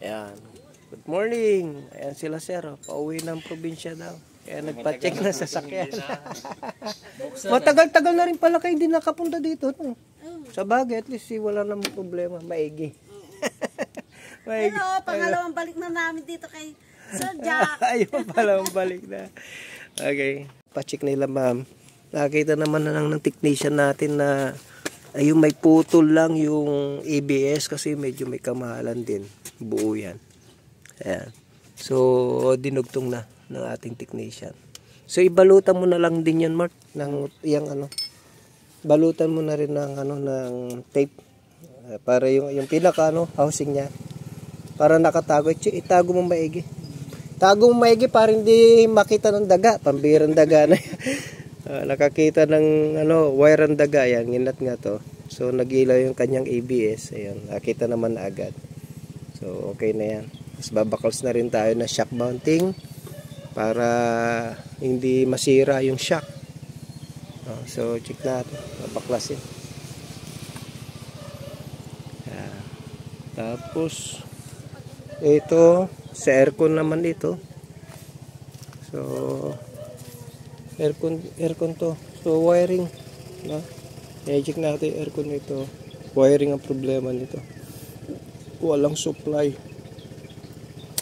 Ayan. Good morning. Ayan sila sir. Pauwi ng probinsya daw. Kaya nagpa-check na sa sasakyan. Matagal-tagal na rin pala kayo hindi nakapunta dito. No? Sa bagay, at least wala namang problema. Maigi. Maigi. Hello, pangalawang balik na namin dito kay Sir Jack. Ayun, pangalawang balik na. Okay. Pa-check nila ma'am. Nakita naman na lang ng technician natin na ayun, may putol lang yung ABS kasi medyo may kamahalan din. Buo yan. Ayan. So, dinugtong na ng ating technician. So, ibalutan mo na lang din yan, Mark, ng yung ano. Balutan mo na rin ng ano ng tape para yung pinaka ano, housing niya para nakatago. Itago mo maigi. Tago mo maigi para hindi makita ng daga, pambirang daga na. Nakakita ng ano, wire ng daga yan, inat nga to. So, nagilaw yung kanyang ABS. Ayun, nakita naman na agad. So, okay na yan. Mas babakals na rin tayo na shock mounting para hindi masira yung shock. So, check natin. Babaklasin. Tapos, ito, sa aircon naman ito. So, aircon to. So, wiring. No? I-check natin aircon nito. Wiring ang problema nito. Walang supply.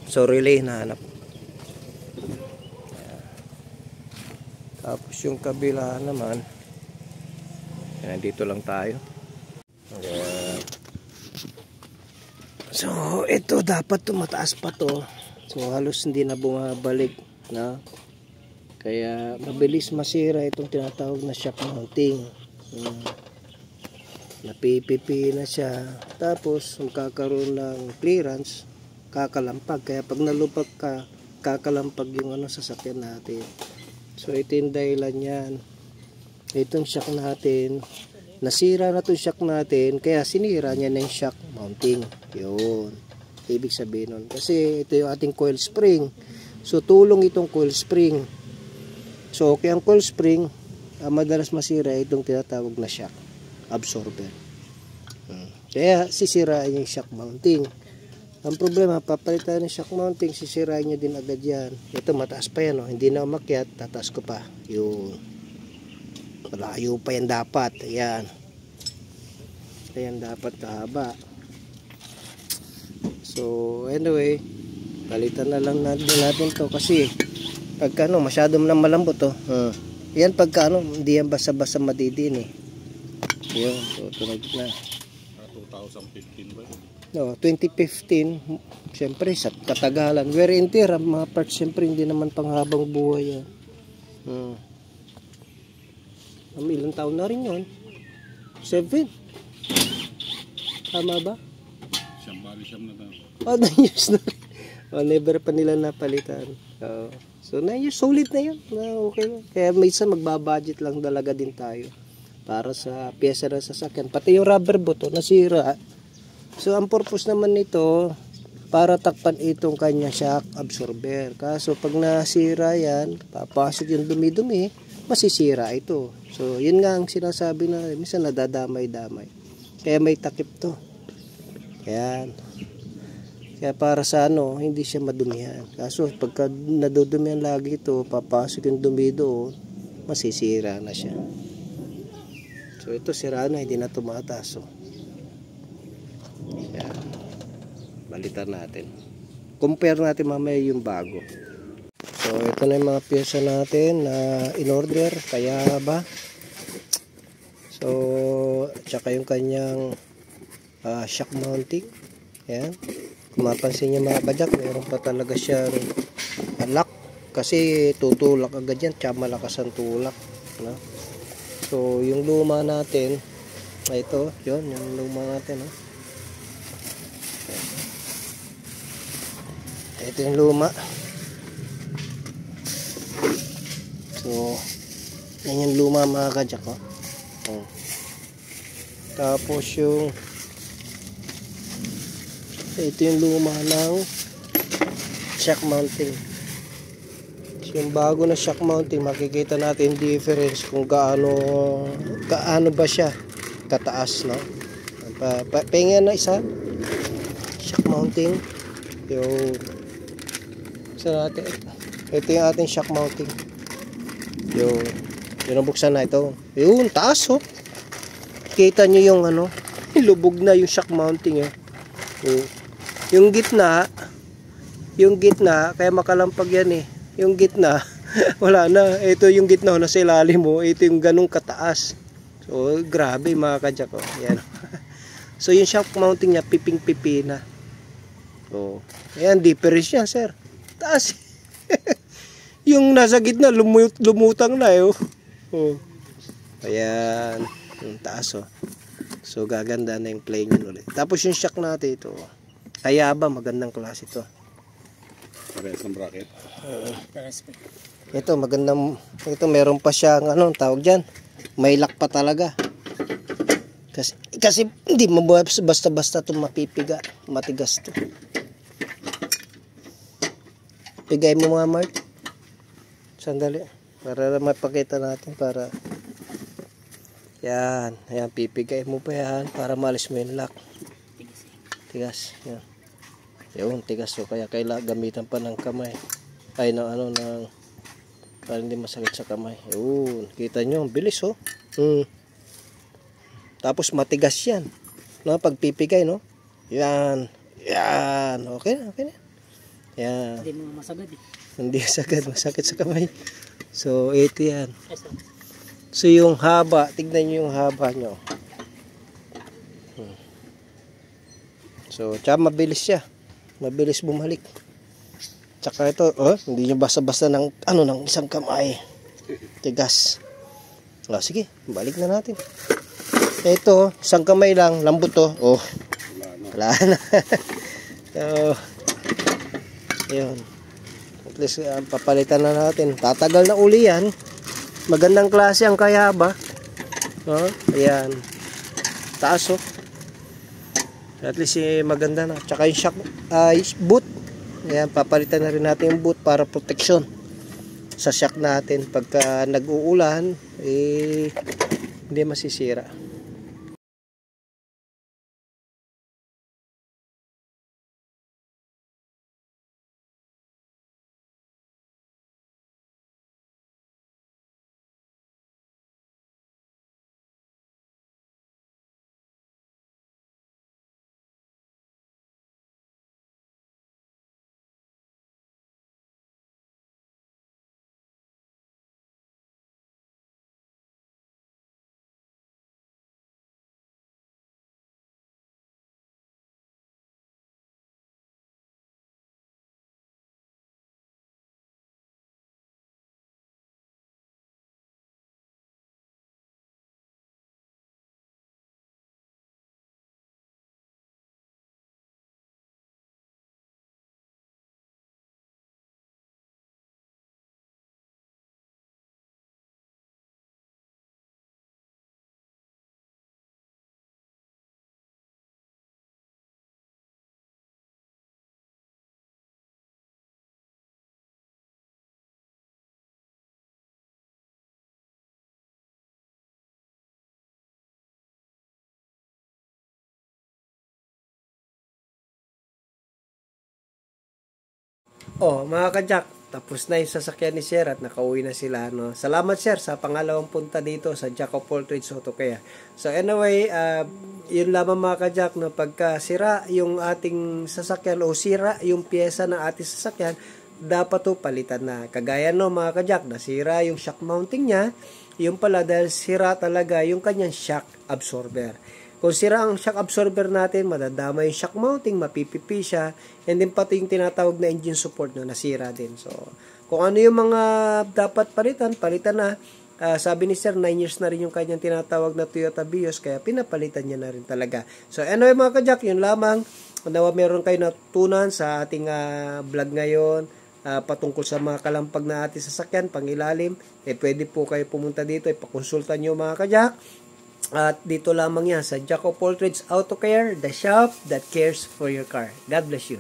So, relay na hanap. Tapos yung kabila naman, nandito lang tayo. So, ito dapat mataas pa to. So, halos hindi na bumabalik na. Kaya mabilis masira itong tinatawag na shock mounting. Napipipi na siya. Tapos, magkakaroon ng clearance, kakalampag. Kaya pag nalupag ka, kakalampag yung ano sasakyan natin. So, ito yung dahilan yan. Itong shock natin, nasira na itong shock natin, kaya sinira niya na yung shock mounting. Yun. Ibig sabihin nun. Kasi ito yung ating coil spring. So, tulong itong coil spring. So, okay ang coil spring, madalas masira itong tinatawag na shock absorber. Kaya, sisirain yung shock mounting. Ang problema, papalitan ng shock mounting, sisirain niya din agad yan. Ito, mataas pa yan. Oh. Hindi na umakyat, tataas ko pa. Yun. Malayo pa yan dapat. Ayan. Ayan dapat kahaba. So, anyway, palitan na lang natin to kasi pagka ano, masyado na malambot to. Yan pagka ano, hindi yan basa-basa madidin eh. Yun, so tunog na. 2015 ba yun? No, 2015, siyempre sa katagalan, wear and tear, mga parts siyempre hindi naman panghabang buhay yan. Ilang taon na rin yun? 7? Tama ba? Siyam na daw. 9 years na rin. Never pa nila napalitan. So 9 years, solid na yun. Okay. Kaya minsan magbabudget lang talaga din tayo para sa pyesa ng sasakyan. Pati yung rubber boot, nasira. So, ang purpose naman nito, para takpan itong kanya shock absorber. Kaso, pag nasira yan, papasok yung dumi-dumi, masisira ito. So, yun nga ang sinasabi na, minsan nadadamay-damay. Kaya may takip to. Yan. Kaya para sa ano, hindi siya madumihan. Kaso, pagka nadudumihan lagi ito, papasok yung dumi doon, masisira na siya. So, ito sira na, hindi na tumataas. So, yan. Balitan natin. Compare natin mamaya yung bago. So, ito na yung mga pyesa natin na in-order. Kaya ba? So, tsaka yung kanyang shock mounting. Yan. Kung mapansin nyo mga kajak, meron pa talaga siya lock. Kasi tutulak agad yan. Tsaka malakas ang tulak. No? So, yung luma natin, ito, yun, yung luma natin. No? Ito yung luma. So, yan yung luma mga kajak. Tapos yung ito yung luma ng shock mounting. So, yung bago na shock mounting, makikita natin difference kung gaano ba siya kataas, no? Pahinga na isa shock mounting. Yung sa natin. Ito yung ating shock mounting. Yung buksan na ito. Yung taas oh. Kita nyo yung ano, lubog na yung shock mounting eh. Yung gitna, kaya makalampag yan eh. Yung gitna, wala na. Ito yung gitna, nasa ilalim mo. Ito yung ganung kataas. So, grabe mga kajak. Oh. Yan. So, yung shock mounting niya, piping-pipi na. So, ayan, difference yan, sir. Taas. Yung nasa gitna, lumutang na eh. Oh. Ayan. Yung taas oh. So, gaganda na yung play nyo ulit. Tapos yung shock natin ito. Hayaba, magandang klase ito. Parehas ng bracket. Ito magandang, ito meron pa siyang tawag dyan, may lock pa talaga. Kasi hindi mo basta-basta ito mapipiga, matigas to. Pigay mo mga Mark. Sandali, para mapakita natin para yan, ayan, pipigay mo pa yan para malis mo yung lock. Tigas, yan. Yun, tigas so kaya kailangan gamitan pa ng kamay. Ay, ng para hindi masakit sa kamay. Yun, kita nyo, bilis oh. Tapos matigas yan. No, pag pipigay, no? Yan. Yan. Okay na, okay na. Yan. Hindi mo masagad eh. Hindi sagad, masakit sa kamay. So, ito yan. So, yung haba, tignan nyo yung haba nyo. So, tsaka mabilis siya. Mabilis bumalik. Tsaka ito, hindi nyo basta-basta ng isang kamay. Tigas. Sige, balik na natin. Ito, isang kamay lang, lambot to. Wala na. So, yun. At least, papalitan na natin. Tatagal na uli yan. Magandang klase ang kayaba. Ayan. Taas oh. At least maganda na. Tsaka yung shock, boot. Ayan, papalitan na rin natin yung boot para protection sa shock natin. Pagka nag-uulan, hindi masisira. Mga kajak, tapos na yung sasakyan ni Sir at nakauwi na sila. No? Salamat Sir sa pangalawang punta dito sa Jack of all trades Auto Care. So anyway, yun lamang mga kajak, na pagka sira yung ating sasakyan o sira yung pyesa ng ating sasakyan, dapat to palitan na. Kagaya no mga kajak, nasira yung shock mounting niya, yung pala dahil sira talaga yung kanyang shock absorber. Kung sira ang shock absorber natin, madadama yung shock mounting, mapipipi siya, and then pati yung tinatawag na engine support na nasira din. So, kung ano yung mga dapat palitan na. Sabi ni Sir, 9 years na rin yung kanyang tinatawag na Toyota Vios, kaya pinapalitan niya na rin talaga. So, anyway mga kajak, yun lamang. Nawa meron kayo natutunan sa ating vlog ngayon, patungkol sa mga kalampag na ating sasakyan, pangilalim, pwede po kayo pumunta dito, ipakonsulta nyo mga kajak. At dito lamang yan sa Jack of all trades Auto Care, the shop that cares for your car. God bless you.